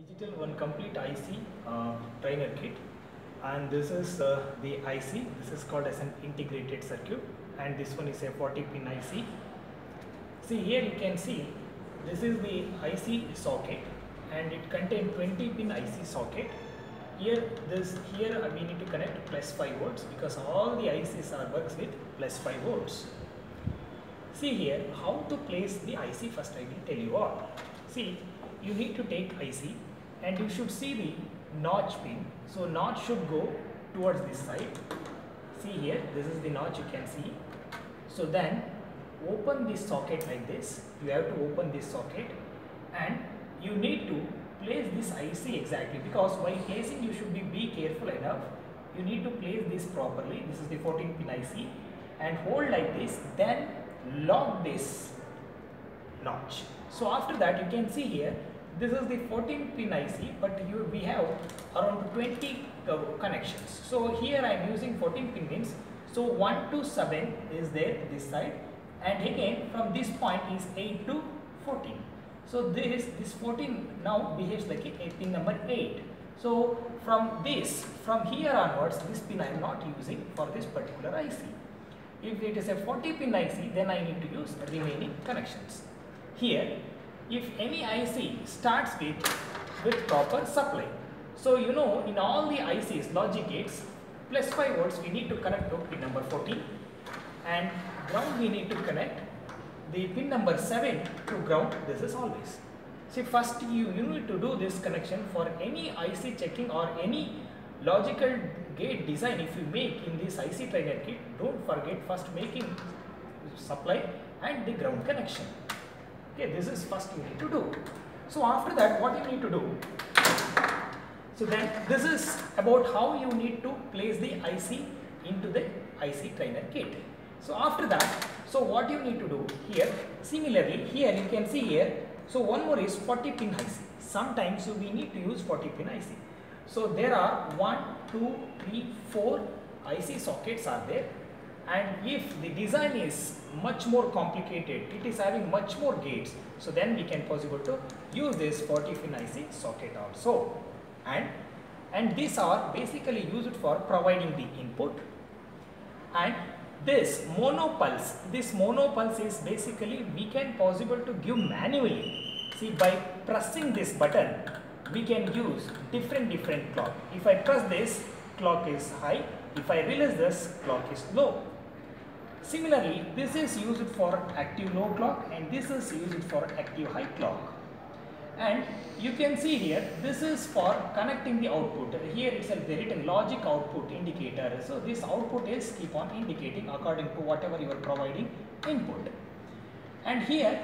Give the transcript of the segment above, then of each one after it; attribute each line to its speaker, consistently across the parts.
Speaker 1: Digital one complete IC trainer kit, and this is the IC. This is called as an integrated circuit, and this one is a 40 pin IC. See here you can see this is the IC socket, and it contains 20 pin IC socket. Here we need to connect plus 5 volts because all the ICs are works with plus 5 volts. See here how to place the IC. First I will tell you all. See, you need to take IC and you should see the notch pin. So notch should go towards this side. See here, this is the notch you can see. So then open this socket like this. You have to open this socket and you need to place this IC exactly, because while placing you should be careful enough. You need to place this properly. This is the 14 pin IC and hold like this, then lock this notch. So after that you can see here this is the 14 pin IC, but we have around 20 connections. So here I am using 14 pin pins. So 1 to 7 is there this side, and again from this point is 8 to 14. So this 14 now behaves like a pin number 8. So from here onwards, this pin I am not using for this particular IC. If it is a 40 pin IC, then I need to use remaining connections. Here, if any IC starts with proper supply, so you know in all the ICs, logic gates, plus 5 volts we need to connect to pin number 14, and ground we need to connect the pin number 7 to ground. This is always. See, first you need to do this connection for any IC checking or any logical gate design. If you make in this IC trainer kit, don't forget first making supply and the ground connection. Okay, this is first you need to do. So after that, what you need to do? So then this is about how you need to place the IC into the IC trainer kit. So after that, so what you need to do here, similarly here you can see here, so one more is 40 pin IC. Sometimes we need to use 40 pin IC. So there are 1, 2, 3, 4 IC sockets are there, and if the design is much more complicated, it is having much more gates, so then we can possible to use this 40 pin IC socket also, and these are basically used for providing the input. And this monopulse is basically we can possible to give manually. See, by pressing this button we can use different clock. If I press this, clock is high. If I release this, clock is low. Similarly, this is used for active low clock and this is used for active high clock. And you can see here, this is for connecting the output. Here itself there is a logic output indicator. So this output is keep on indicating according to whatever you are providing input. And here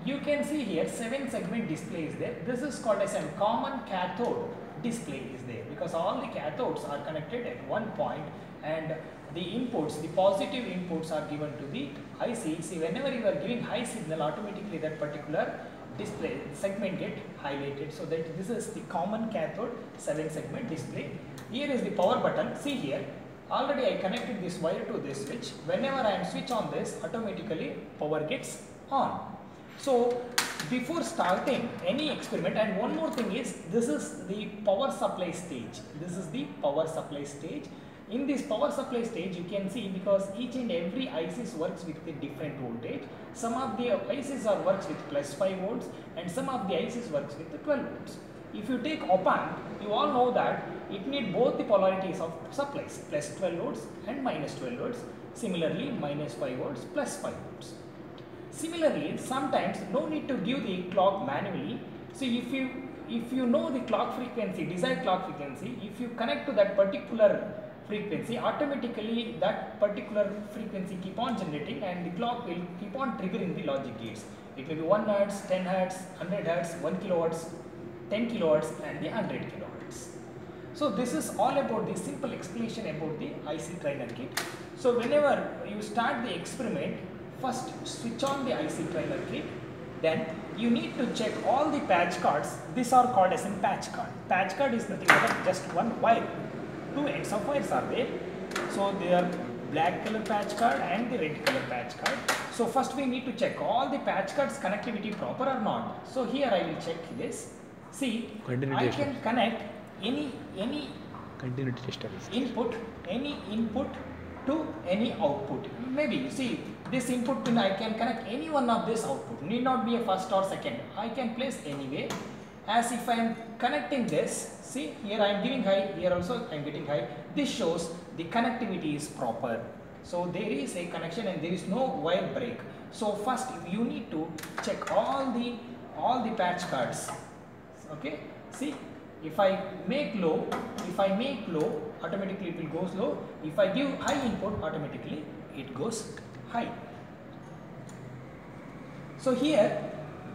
Speaker 1: you can see here 7 segment display is there. This is called as a common cathode display is there, because all the cathodes are connected at one point and the inputs, the positive inputs are given to the IC. See, whenever you are giving high signal, automatically that particular display segment get highlighted. So that this is the common cathode 7 segment display. Here is the power button. See here, already I connected this wire to this switch. Whenever I am switch on this, automatically power gets on. So before starting any experiment, and one more thing is, this is the power supply stage. This is the power supply stage. In this power supply stage you can see, because each and every ICs works with a different voltage. Some of the ICs are works with plus 5 volts and some of the ICs works with the 12 volts. If you take op-amp, you all know that it needs both the polarities of supplies, plus 12 volts and minus 12 volts. Similarly, minus 5 volts, plus 5 volts. Similarly, sometimes no need to give the clock manually. So if you know the clock frequency, desired clock frequency, if you connect to that particular frequency, automatically that particular frequency keep on generating and the clock will keep on triggering the logic gates. It may be 1 Hz, 10 Hz, 100 Hz, 1 kHz, 10 kHz and the 100 kHz. So this is all about the simple explanation about the IC trainer kit. So whenever you start the experiment, first switch on the IC trainer kit, then you need to check all the patch cards. These are called as a patch card. Patch card is nothing but just one wire. 2 ends of wires are there. So they are black color patch card and the red color patch card. So first we need to check all the patch cards connectivity proper or not. So here I will check this. See, I can connect any
Speaker 2: continuity tester
Speaker 1: input, any input to any output. Maybe see, this input pin I can connect any one of this output, need not be a first or second, I can place anyway. As if I am connecting this, see here I am giving high, here also I am getting high. This shows the connectivity is proper. So there is a connection and there is no wire break. So first you need to check all the patch cards. Okay, see, if I make low, automatically it will go low. If I give high input, automatically it goes high. So here,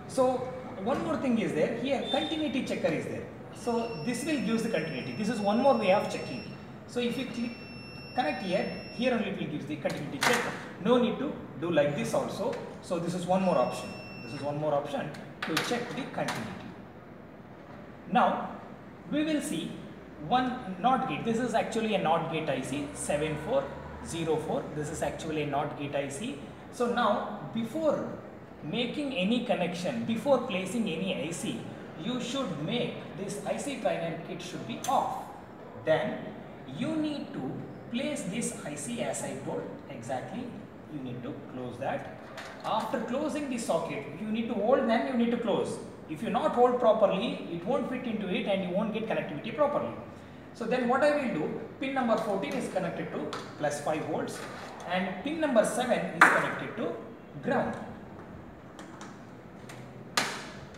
Speaker 1: so one more thing is there, here continuity checker is there. So this will use the continuity. This is one more way of checking. So if you click connect here, here only it will give the continuity check. No need to do like this also. So this is one more option. This is one more option to check the continuity. Now we will see one NOT gate. This is actually a NOT gate IC 7404. This is actually a NOT gate IC. So now before making any connection, before placing any IC, you should make this IC trainer kit should be off. Then you need to place this IC as I told exactly. You need to close that. After closing the socket, you need to hold, then you need to close. If you not hold properly, it won't fit into it and you won't get connectivity properly. So then what I will do, pin number 14 is connected to plus 5 volts and pin number 7 is connected to ground.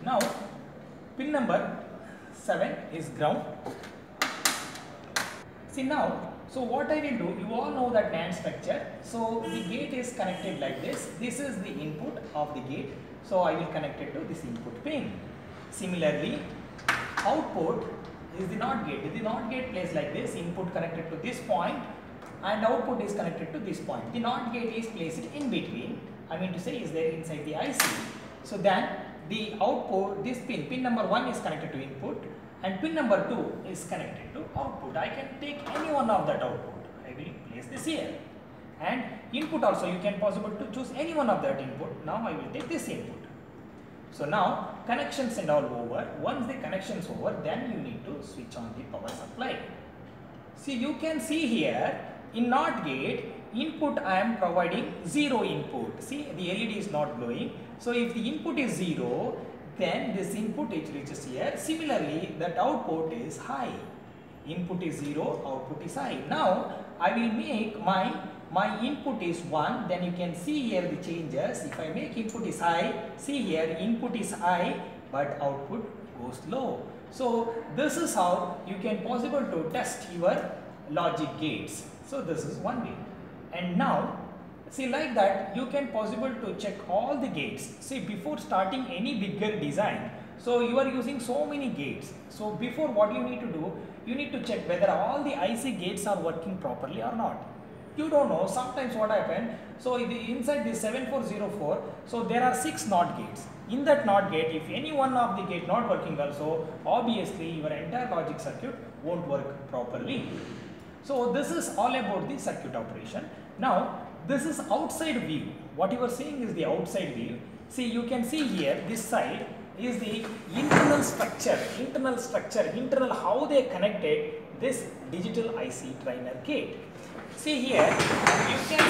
Speaker 1: Now pin number 7 is ground. See now, so what I will do, you all know that NAND structure. So the gate is connected like this. This is the input of the gate. So I will connect it to this input pin. Similarly, output is the NOT gate. The NOT gate placed like this, input connected to this point and output is connected to this point. The NOT gate is placed in between, I mean to say is there inside the IC. So then the output, this pin number 1 is connected to input and pin number 2 is connected to output. I can take any one of that output. I will place this here. And input also you can possible to choose any one of that input. Now I will take this input. So now connections and all over. Once the connections over, then you need to switch on the power supply. See, you can see here in NOT gate input I am providing 0 input. See, the LED is not glowing. So if the input is 0, then this input it reaches here. Similarly, that output is high. Input is 0, output is high. Now I will make my input is 1, then you can see here the changes. If I make input is high, see here input is high but output goes low. So this is how you can possible to test your logic gates. So this is one way. And now see, like that you can possible to check all the gates. See, before starting any bigger design, so you are using so many gates. So before, what you need to do, you need to check whether all the IC gates are working properly or not. You don't know, sometimes what happened, so inside this 7404, so there are 6 NOT gates. In that NOT gate, if any one of the gate not working also, obviously your entire logic circuit won't work properly. So this is all about the circuit operation. Now this is outside view. What you are seeing is the outside view. See, you can see here this side is the internal structure, internal how they connected this digital IC trainer gate. See here, you can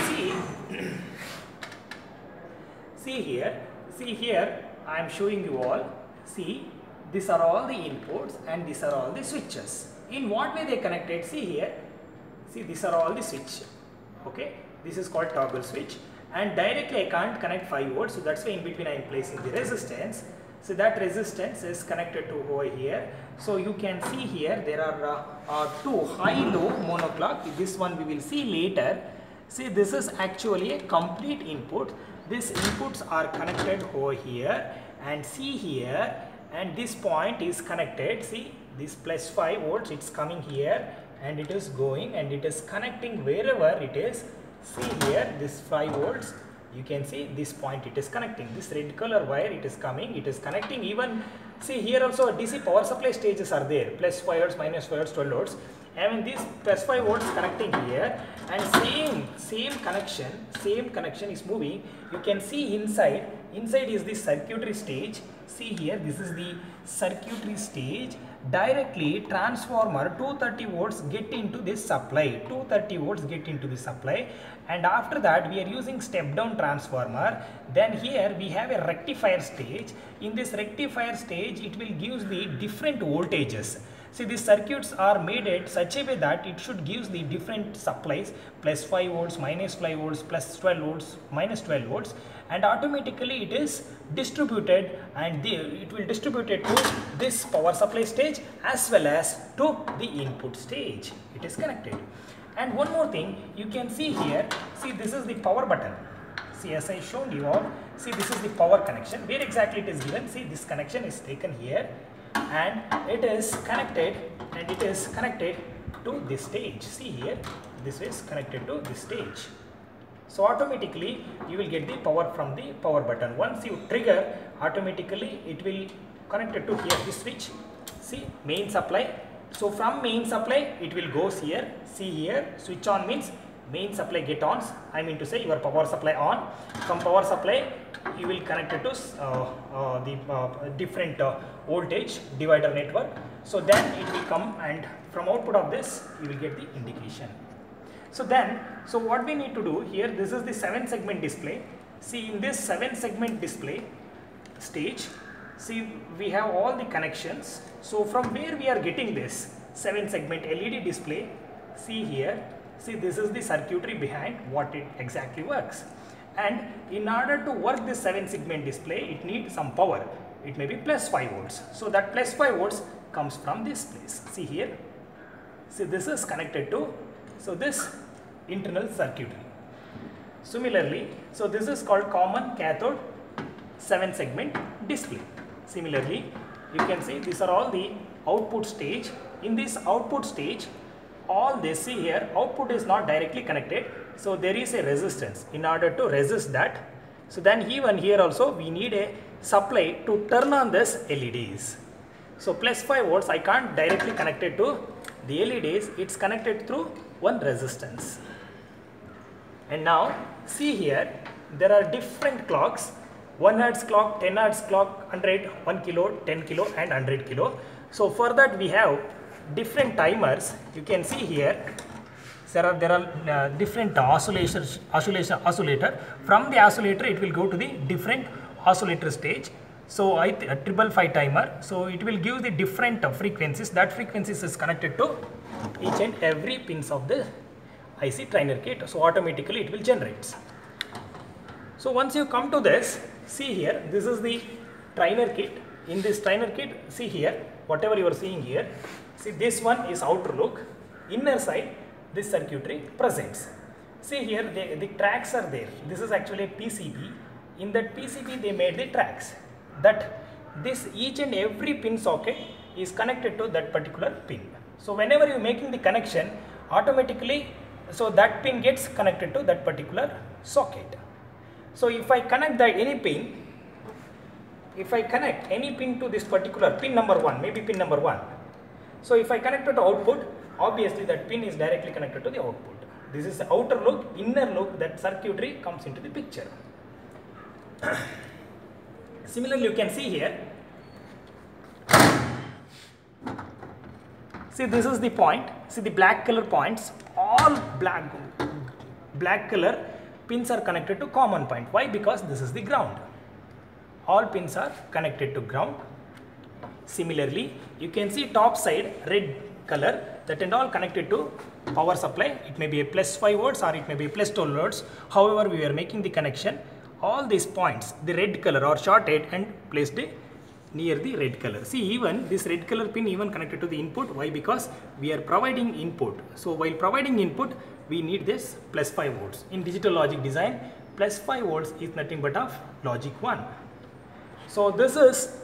Speaker 1: see here, I am showing you all. See, these are all the inputs and these are all the switches. In what way they connected? See here, see, these are all the switch. Okay, this is called toggle switch, and directly I can't connect 5 volts, so that's why in between I am placing the resistance. So that resistance is connected to over here. So you can see here there are 2 high-low monoclock. This one we will see later. See, this is actually a complete input. These inputs are connected over here, and see here, and this point is connected. See, this plus 5 volts, it's coming here and it is going and it is connecting wherever it is. See here, this 5 volts. You can see this point it is connecting. This red color wire it is coming, it is connecting. Even see here also DC power supply stages are there, plus 5 volts, minus 5 volts, 12 volts. And when this plus 5 volts connecting here, and same connection is moving. You can see inside inside is the circuitry stage. See here, this is the circuitry stage. Directly transformer 230 volts get into this supply, 230 volts get into the supply, and after that we are using step down transformer. Then here we have a rectifier stage. In this rectifier stage it will give the different voltages. See, these circuits are made at such a way that it should give the different supplies, plus 5 volts, minus 5 volts, plus 12 volts, minus 12 volts, and automatically it is distributed, and it will distribute it to this power supply stage as well as to the input stage. It is connected. And one more thing you can see here, see, this is the power button. See, as I shown you all, see, this is the power connection. Where exactly it is given? See, this connection is taken here, and it is connected, and it is connected to this stage. See here, this is connected to this stage. So automatically you will get the power from the power button. Once you trigger, automatically it will connect it to here, this switch. See, main supply. So from main supply it will goes here. See here, switch on means main supply get on. I mean to say your power supply on. From power supply you will connect it to the different voltage divider network. So then it will come, and from output of this you will get the indication. So what we need to do here, this is the 7-segment display. See, in this 7-segment display stage, see, we have all the connections. So from where we are getting this 7-segment LED display, see here, see, this is the circuitry behind what it exactly works. And in order to work this 7-segment display, it needs some power. It may be plus 5 volts. So that plus 5 volts comes from this place. See here, see, this is connected to, so this internal circuitry. Similarly, so this is called common cathode 7-segment display. Similarly, you can see these are all the output stage. In this output stage, all this, see here, output is not directly connected, so there is a resistance in order to resist that. So then even here also we need a supply to turn on this LEDs. So plus 5 volts I can't directly connect it to the LEDs, it's connected through one resistance. And now see here, there are different clocks, 1 Hertz clock, 10 Hertz clock, 100, 1 kilo, 10 kilo and 100 kilo. So for that we have different timers. You can see here there are different oscillator. From the oscillator it will go to the different oscillator stage. So 555 timer, so it will give the different frequencies. That frequencies is connected to each and every pins of the IC trainer kit, so automatically it will generate. So once you come to this, see here, this is the trainer kit. In this trainer kit, see here, whatever you are seeing here, see, this one is outer look, inner side this circuitry presents. See here, the tracks are there. This is actually a PCB. In that PCB they made the tracks, that this each and every pin socket is connected to that particular pin. So whenever you are making the connection, automatically, so that pin gets connected to that particular socket. So if I connect any pin, if I connect any pin to this particular pin number 1, maybe pin number 1. So if I connect it to output, obviously that pin is directly connected to the output. This is the outer look, inner look, that circuitry comes into the picture. Similarly, you can see here, see, this is the point, see the black color points, all black color pins are connected to common point. Why? Because this is the ground. All pins are connected to ground. Similarly, you can see top side red color, that and all connected to power supply. It may be a plus 5 volts or it may be a plus 12 volts. However, we are making the connection. All these points, the red color are shorted and placed near the red color. See, even this red color pin even connected to the input. Why? Because we are providing input. So while providing input, we need this plus 5 volts. In digital logic design, plus 5 volts is nothing but of logic 1. So this is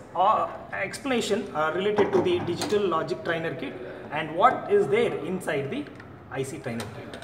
Speaker 1: explanation related to the digital logic trainer kit and what is there inside the IC trainer kit.